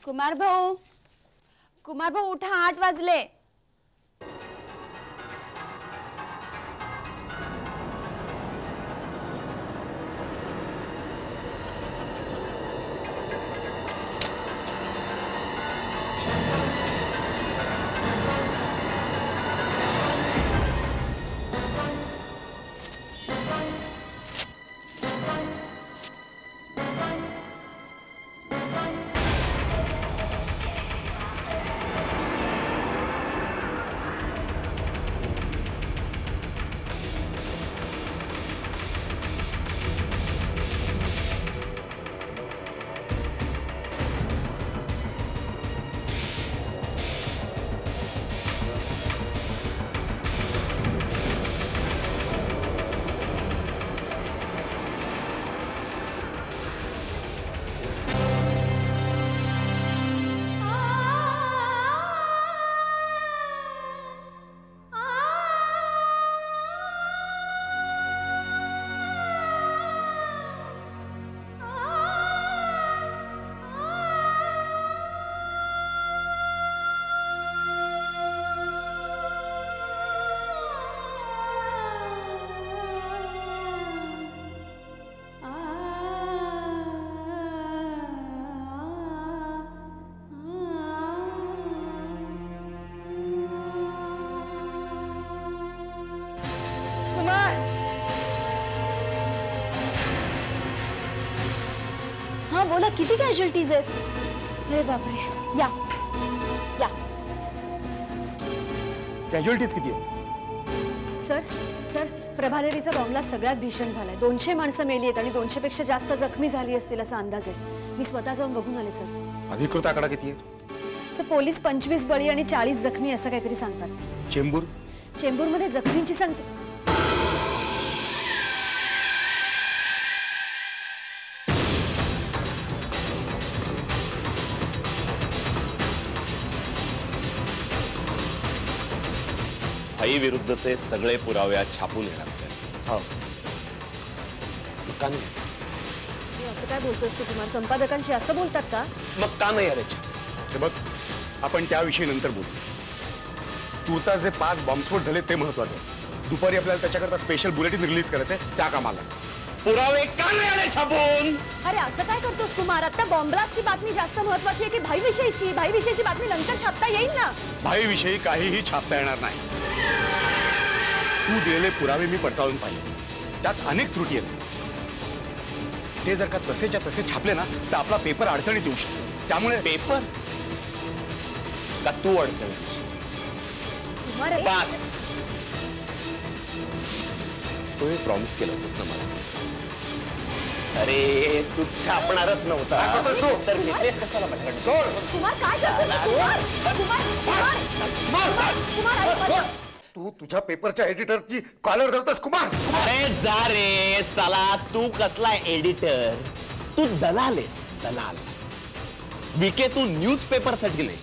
कुमार भाऊ उठा, 8 वाजले। हाँ बोला, किती कॅज्युअल्टीज आहेत? अरे बापरे, या कॅज्युअल्टीज किती आहेत? सर प्रभादेवीचा बॉम्बला सगळ्यात भीषण झालाय। 200 माणसं मेली आहेत आणि 200 पेक्षा जास्त जखमी झाली असतील असा अंदाज आहे। मी स्वतः जाऊन बघून आले सर। अधिकृत आकडा किती आहे? सर पोलीस 25 बळी आणि 40 जखमी असं काहीतरी सांगतात। चेंबूरमध्ये जखमींची संख्या भाई विरुद्धचे सगळे पुरावे छापून येणार होते। हो, का नाही? असं काय बोलतोस तू कुमार? संपादकांशी असं बोलतात का? मग का नाही? अरे हे बघ, आपण त्याविषयी नंतर बोलू। तुर्तास जे 5 बॉम्बस्फोट झाले ते महत्वाचं आहे। दुपारी आपल्याला त्याच्याकरता स्पेशल बुलेटिन रिलीज करायचंय, त्या कामाला। पुरावे का नाही आले छापून? अरे असं काय करतोस कुमार? आता बॉम्ब ब्लास्टची बातमी जास्त महत्वाची आहे की भाईविषयीची? भाईविषयीची बातमी नंतर छापता येईल ना। भाईविषयी काहीही छापता येणार नाही। तू दिलेले पुरावे मी पडताळून पाहिले, त्यात अनेक त्रुटी आहेत। ते जर का तसेच्या तसे छापले ना तर आपला पेपर अडचणीत येऊ शकतो। त्यामुळे पेपर का तू अडचणीत? बस, तू प्रॉमिस केलं होतंस ना मला। अरे तू छापणारच नव्हता तर घेतलेस कशाला पटकन? कुमार काय करतोस? कुमार तू तुझ्या पेपरच्या एडिटरची कॉलर धरतोस कुमार। अरे जा रे साला, तू कसला एडिटर? तू दलाल आहेस, दलाल। विके तू न्यूज पेपर साठी नाही,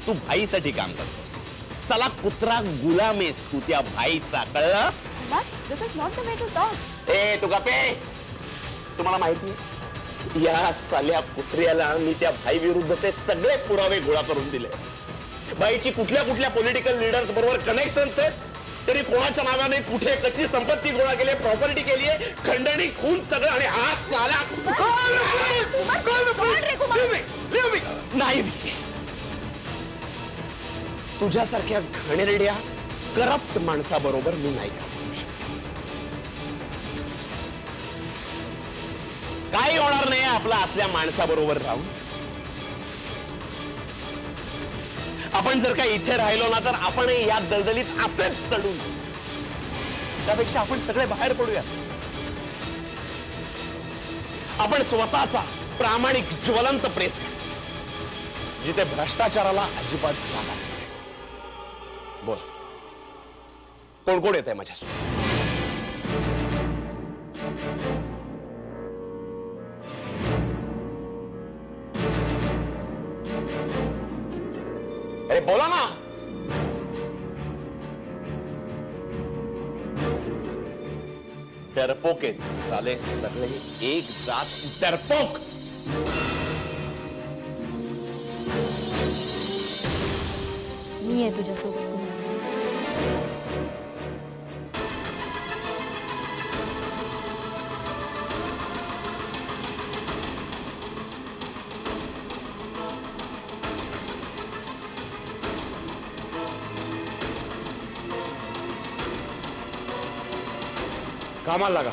तू भाईसाठी काम करतोस। साला कुत्रा गुलाम आहेस तू त्या भाईचा, कळलं? This is not the way to talk. ए तू गप्पे, तुम्हाला माहिती या साल्या कुत्र्याला मी त्या भाई विरुद्धचे सगळे पुरावे गोळा करून दिले। भाईची कुठल्या कुठल्या पॉलिटिकल लीडर्स बरोबर कनेक्शन्स आहेत, तरी कोणाच्या नावाने कुठे कशी संपत्ती गोळा केली, प्रॉपर्टी केली आहे, खंडणी खून सगळं। आणि हा साला नाही विके, तुझ्यासारख्या घाणेरड्या करप्ट माणसाबरोबर मी नाही काम करू शकत। काही होणार नाही आपला असल्या माणसाबरोबर राहून। आपण जर का इथे राहिलो ना तर आपण या दलदलीत असेच चढून, त्यापेक्षा आपण सगळे बाहेर पडूया। आपण स्वतःचा प्रामाणिक ज्वलंत प्रेस करू, जिथे भ्रष्टाचाराला अजिबात जागा नसेल। बोल, कोण कोण येत आहे माझ्यासोबत? अरे बोला ना। डरपोक आहेत साले सगळे, एक जात डरपोक। मी आहे तुझ्यासोबत कुमार. कामाला लागा.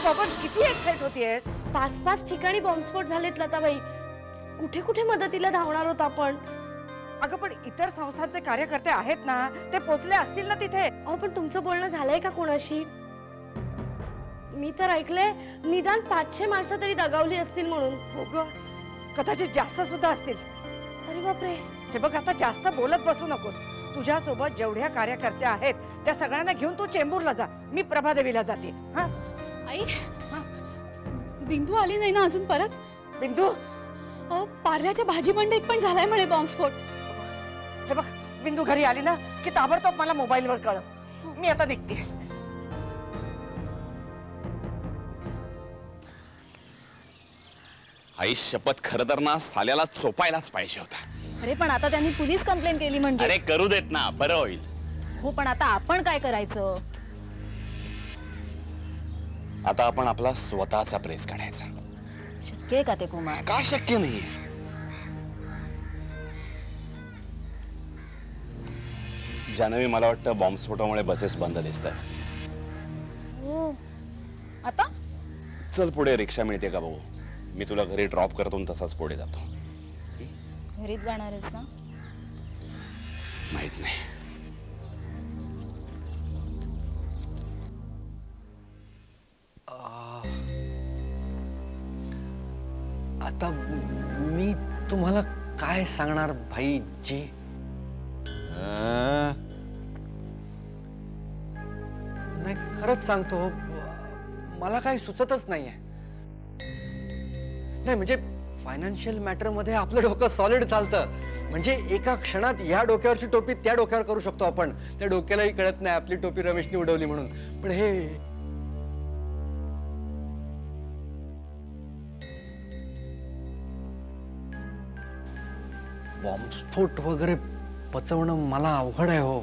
बाबा किती एक्साइट होतीयस. 5-5 ठिकाणी बॉम्बस्फोट झालेत लताबाई. कुठे कुठे मदतीला धावणार होत आपण. अगं पण इतर संस्थांचे कार्यकर्ते आहेत ना, ते पोचले असतील ना तिथे. अहो पण तुमचं बोलणं झालंय का कोणाशी? मी तर ऐकलंय निदान 500 माणसं तरी दगावली असतील म्हणून. हो ग, कदाचित जास्त सुद्धा असतील. अरे बापरे. हे बघ, आता जास्त बोलत बसू नकोस. तुझ्या सोबत जेवढ्या कार्यकर्त्या आहेत त्या सगळ्यांना घेऊन तू चेंबूरला जा. मी प्रभादेवीला जाते. हा आई, बिंदू आली नाही ना अजून परत? बिंदू, पार्ल्याच्या भाजी मंडईत पण झालाय म्हणे बॉम्बस्फोट. हे बघ, बिंदू घरी आली ना की ताबडतोब मला मोबाईलवर कळव. मी आता निघते. आई शपथ, खरं तर ना साल्याला चोपायलाच पाहिजे होता. अरे पण आता त्यांनी पोलीस कंप्लेंट केली म्हणजे. अरे करू देत ना, बरं होईल. हो पण आता आपण काय करायचं? आता आपण आपला स्वतःचा प्रेस काढायचा. शक्य आहे का ते कुमार? का शक्य नाही? जानवी, मला वाटतं बॉम्बस्फोटामुळे बसेस बंद दिसतात. हो. आता चल पुढे, रिक्षा मिळते का बघू. मी तुला घरी ड्रॉप करतो आणि तसाच पुढे जातो. घरीच जाणार आहेस ना? माहित नाही. आता मी तुम्हाला काय सांगणार भाईजी? नाही, खरंच सांगतो, मला काही सुचतच नाहीये. नाही म्हणजे फायनान्शियल मॅटर मध्ये आपलं डोकं सॉलिड चालतं. म्हणजे एका क्षणात या डोक्यावरची टोपी त्या डोक्यावर करू शकतो आपण. त्या डोक्यालाही कळत नाही आपली टोपी रमेशने उडवली म्हणून. पण हे बॉम्बस्फोट वगैरे पचवणं मला अवघड आहे हो.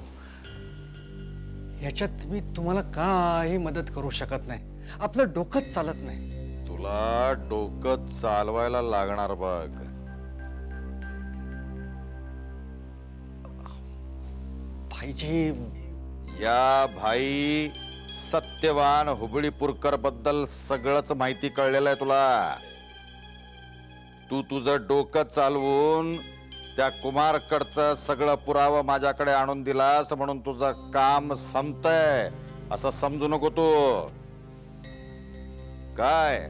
याच्यात मी तुम्हाला काही मदत करू शकत नाही. आपलं डोकंच चालत नाही. तुला डोकं चालवायला लागणार बघ. भाईजी, या भाई सत्यवान हुबळीपूरकर बद्दल सगळंच माहिती कळलेलं आहे तुला. तू तुझं डोकं चालवून त्या कुमारकडचं सगळं पुरावा माझ्याकडे आणून दिलास म्हणून तुझं काम संपतंय असं समजू नको तू. काय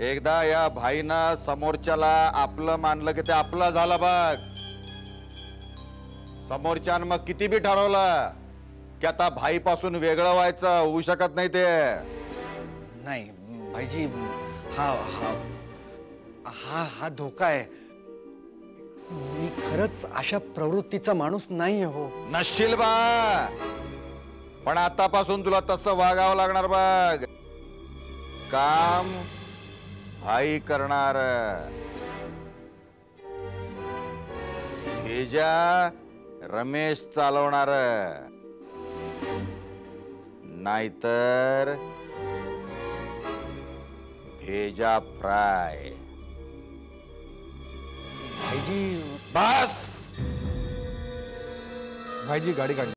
एकदा या भाईनं समोरच्याला आपलं मानलं की ते आपलं झालं बघ. समोरच्यानं मग किती बी ठरवलं की आता भाईपासून वेगळं व्हायचं, होऊ शकत नाही ते. नाही भाईजी, हा हा हा हा धोका आहे. मी खरंच अशा प्रवृत्तीचा माणूस नाहीये हो. नशील बा, पण आतापासून तुला तसं वागावं लागणार बघ. काम भाई करणार. भेजा रमेश चालवणार. नाहीतर भेजा फ्राय. भाईजी, बस. भाईजी गाडी काढ.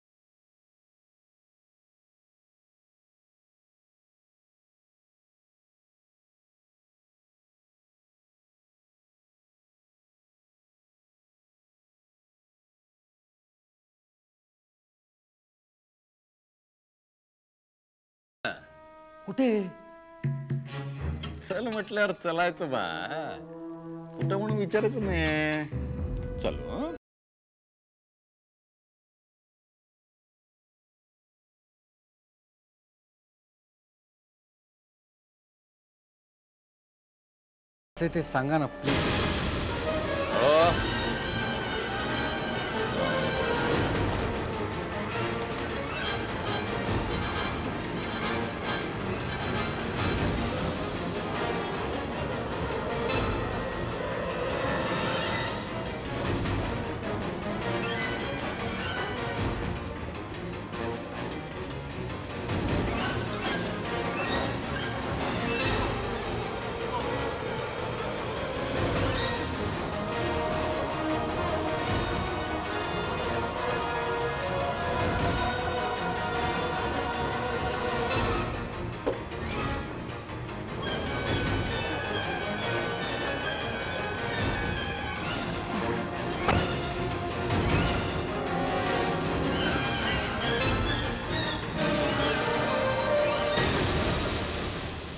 कुठे? चल म्हटल्यावर चलायचं बा. कुठं म्हणून विचारायचं नाही. चलो. ते सांगा ना प्लीज.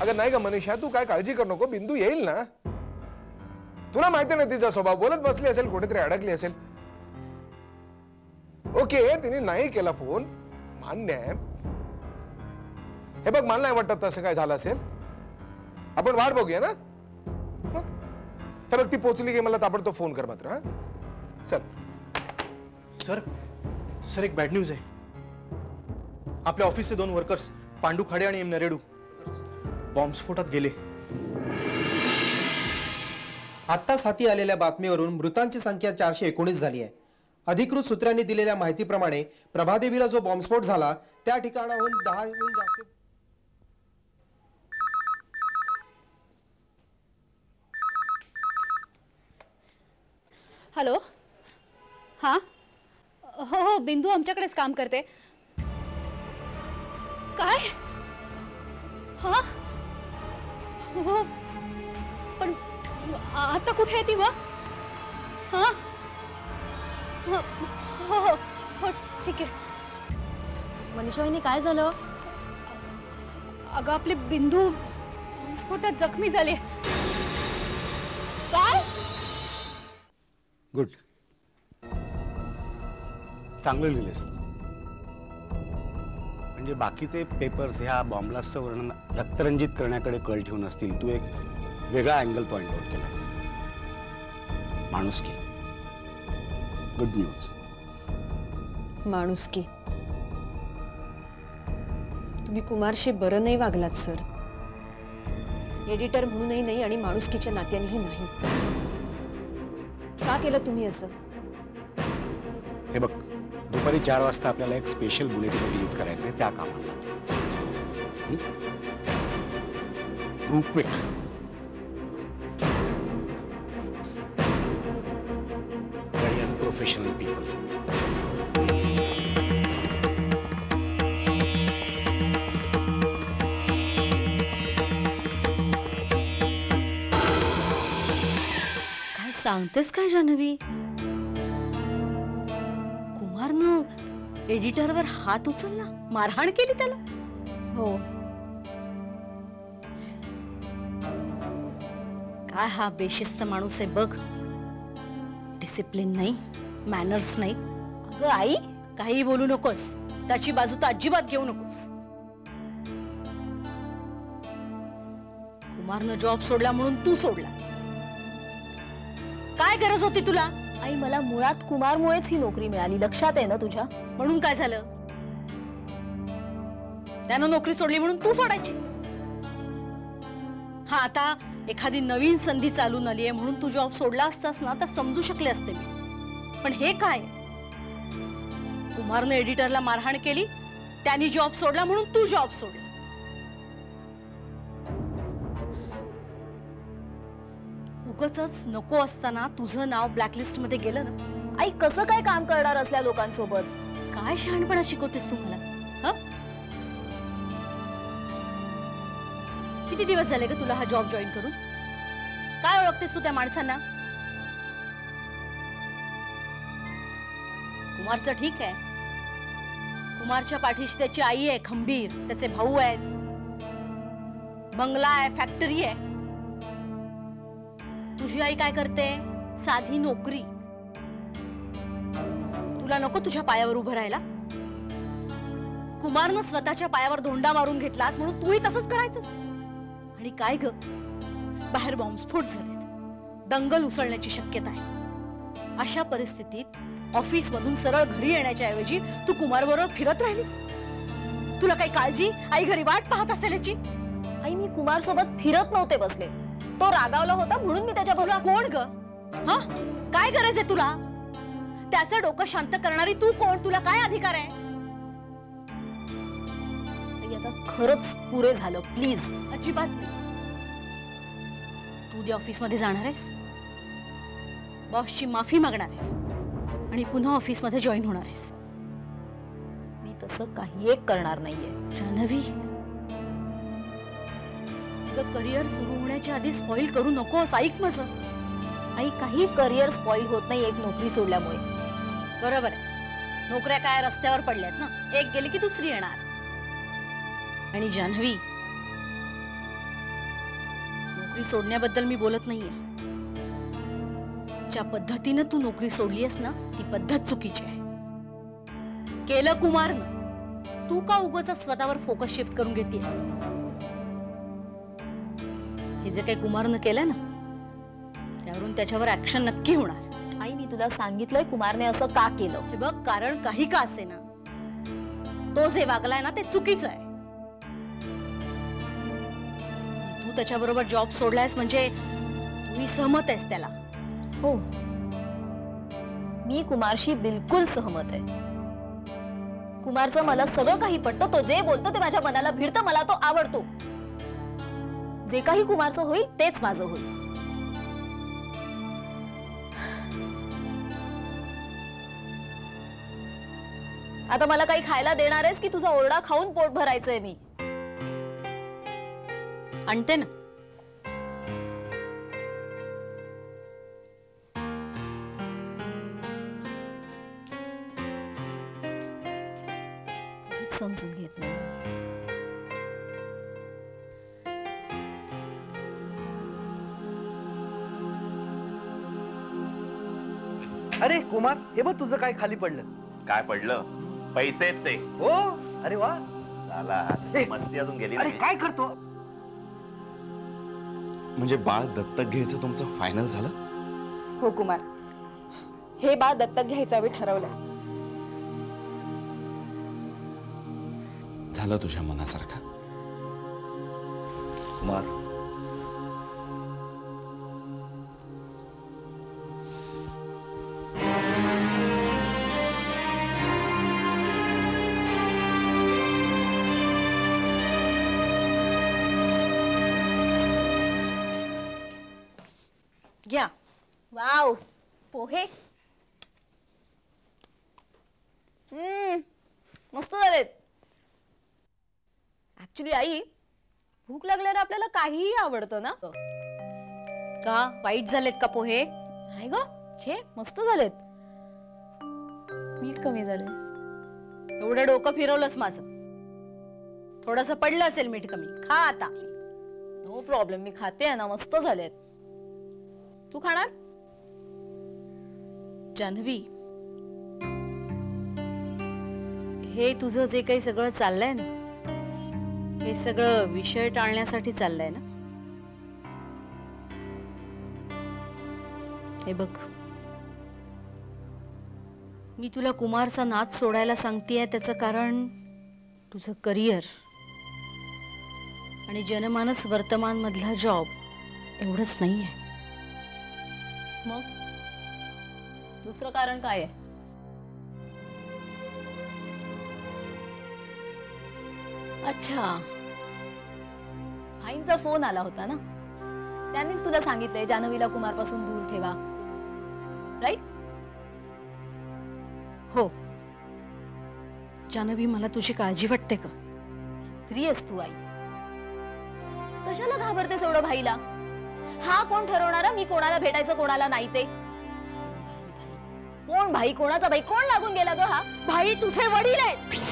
अगं नाही का मनीषा, तू काय काळजी करू नको, बिंदू येईल ना. तुला माहिती ना तिचा स्वभाव, बोलत बसली असेल, कुठेतरी अडकली असेल. ओके, तिने नाही केला फोन, मान्य आहे. हे बघ, मला नाही वाटत तसं काय झालं असेल. आपण वाट बघूया ना. मग हे बघ, ती पोचली की मला ताबडतोब फोन कर मात्र. हा चल. सर एक बॅड न्यूज आहे. आपल्या ऑफिसचे 2 वर्कर्स पांडू खाडे आणि एम नरेडू बॉम्बस्फोटात गेले. आत्ताच हाती आलेल्या बातमीवरून मृतांची संख्या 419 झाली आहे. अधिकृत सूत्रांनी दिलेल्या माहितीप्रमाणे प्रभादेवीला जो बॉम्बस्फोट झाला त्या ठिकाणाहून 10हून जास्त. हॅलो. हां, हो बिंदू आमच्याकडेच काम करते. काय? हां, हो पण आता कुठे आहे ती? मग हां, हो हो हो ठीक आहे. मनीषा वहिनी, काय झालं? अगं, आपली बिंदू स्फोटात जखमी झाली. काय? गुड, चांगलं लिहिलेस तू. म्हणजे बाकीचे पेपर्स ह्या बॉम्बलास्टचं वर्णन रक्तरंजित करण्याकडे कल ठेवून असतील, तू एक वेगळा अँगल पॉइंट आउट केलास. माणुसकी. Good news. माणुसकी. तुम्ही कुमारशी बरं नाही वागलात सर. एडिटर म्हणूनही नाही आणि माणुसकीच्या नात्यानेही नाही. का केलं तुम्ही असं? हे बघ, दुपारी 4 वाजता आपल्याला एक स्पेशल बुलेटिन रिलीज करायचंय, त्या कामाला क्विक. Very unprofessional people. काय सांगतेस काय जान्हवी? कुमारनं एडिटरवर हात उचलला, मारहाण केली त्याला? हो. काय हा बेशिस्त माणूस आहे बघ. डिसिप्लिन नाही, मॅनर्स नाही. अगं आई, काही बोलू नकोस. त्याची बाजू तर अजिबात घेऊ नकोस. कुमारनं जॉब सोडला म्हणून तू सोडला. काय गरज होती तुला? आई, मला मुळात कुमारमुळेच ही नोकरी मिळाली, लक्षात आहे ना तुझ्या? म्हणून काय झालं? त्यानं नोकरी सोडली म्हणून तू सोडायची? हा, आता एखादी नवीन संधी चालून आली आहे म्हणून तू जॉब सोडला असतास ना तर समजू शकले असते मी. पण हे काय? कुमारनं एडिटरला मारहाण केली, त्यांनी जॉब सोडला म्हणून तू जॉब सोडला. उगाचच नको असताना तुझं नाव ब्लॅकलिस्ट मध्ये गेलं ना. आई, कसं काय काम करणार असल्या लोकांसोबत? काय शहाणपणा शिकवतेस तू मला? हा, किती दिवस झाले ग तुला हा जॉब जॉईन करून? काय ओळखतेस तू त्या माणसांना? कुमारचं ठीक आहे, कुमारच्या पाठीशी त्याची आई आहे खंबीर, त्याचे भाऊ आहेत, बंगला आहे, फॅक्टरी आहे. तुझी आई काय करते? साधी नोकरी. तुला नको तुझ्या पायावर उभं राहायला? कुमारनं स्वतःच्या पायावर धोंडा मारून घेतलास म्हणून तूही तसंच करायचंस. आणि काय ग, बाहेर बॉम्बस्फोट झालेत, दंगल उसळण्याची शक्यता आहे. अशा परिस्थितीत ऑफिस मधून सरळ घरी येण्याच्या ऐवजी तू कुमार बरोबर फिरत राहिलीस. तुला काही काळजी? आई घरी वाट पाहत असेल याची? आई, मी कुमार सोबत फिरत नव्हते बसले, तो रागावला होता म्हणून मी त्याच्या बरोबर. कोण ग? हा, काय गरज आहे तुला? त्याचं डोकं शांत करणारी तू कोण? तुला काय अधिकार आहे? आई, आता खरंच पुरे झालं, प्लीज. अजिबात नाही. तू उद्या ऑफिस मध्ये जाणार आहेस, बॉसची माफी मागणार आहेस आणि पुन्हा ऑफिस मध्ये जॉईन होणार आहेस. मी तसं काही एक करणार नाहीये. जान्हवी, करिअर सुरू होण्याच्या आधी स्पॉइल करू नकोस. ऐक माझं. आई, काही करिअर स्पॉइल होत नाही एक नोकरी सोडल्यामुळे. बरोबर आहे, नोकऱ्या काय रस्त्यावर पडल्यात ना, एक गेली की दुसरी येणार. आणि जान्हवी, नोकरी सोडण्याबद्दल मी बोलत नाहीये. ज्या पद्धतीनं तू नोकरी सोडलीयस ना ती पद्धत चुकीची आहे. केलं कुमारनं, तू का उगाच स्वतःवर फोकस शिफ्ट करून घेतेस? हे जे काही कुमारनं केलं ना त्यावरून त्याच्यावर ऍक्शन नक्की होणार. आई मी तुला सांगितलंय कुमारने असं का केलं. हे बघ, कारण काही का असे ना तो जे वागलाय ना ते चुकीचं आहे. तू त्याच्याबरोबर जॉब सोडलायस म्हणजे तूही सहमत आहेस त्याला. हो, मी कुमारशी बिलकुल सहमत आहे. कुमारचं मला सगळं काही पटतं. तो जे बोलतो ते माझ्या मनाला भिडतं. मला तो आवडतो. जे काही कुमारचं होईल तेच माझं होईल. आता मला काही खायला देणार आहेस की तुझा ओरडा खाऊन पोट भरायचंय मी? आणते ना. कधीच समजून घेत नाही. अरे कुमार, हे बघ तुझं काय खाली पडलं. काय पडलं? पैसे आहेत ते. हो, अरे वा. साला मस्ती अजून गेली अरे नाही. काय करतो? म्हणजे बाळ दत्तक घ्यायचं तुमचं फायनल झालं? हो कुमार, हे बाळ दत्तक घ्यायचं आम्ही ठरवलं. झालं तुझ्या मनासारखं कुमार. घ्या. वाव, पोहे मस्त झालेत. ऍक्च्युली आई, भूक लागल्यावर आपल्याला काहीही आवडतं ना. का वाईट झालेत का पोहे? नाही ग, छे मस्त झालेत. मीठ कमी झाले. एवढं डोकं फिरवलंस माझं. थोडस पडलं असेल मीठ कमी. खा आता. नो प्रॉब्लेम, मी खाते आहे ना. मस्त झालेत. तू खाणार? जान्हवी, हे तुझं जे काही सगळं चाललंय ना हे सगळं विषय टाळण्यासाठी चाललंय ना. हे बघ, मी तुला कुमारचा नाद सोडायला सांगतेय त्याचं कारण तुझं करिअर आणि जनमानस वर्तमान मधला जॉब एवढंच नाहीये. मग दुसरं कारण काय आहे? अच्छा, भाईंचा फोन आला होता ना. त्यांनीच तुला सांगितलंय जान्हवीला कुमार पासून दूर ठेवा, राईट? हो. जान्हवी, मला तुझी काळजी वाटते का? स्त्री आहेस तू आई. कशाला घाबरतेस एवढं भाईला? हा कोण ठरवणारा मी कोणाला भेटायचं कोणाला नाही ते? कोण भाई, कोणाचा भाई, कोण लागून गेला ग? हा भाई तुझे वडील आहेत.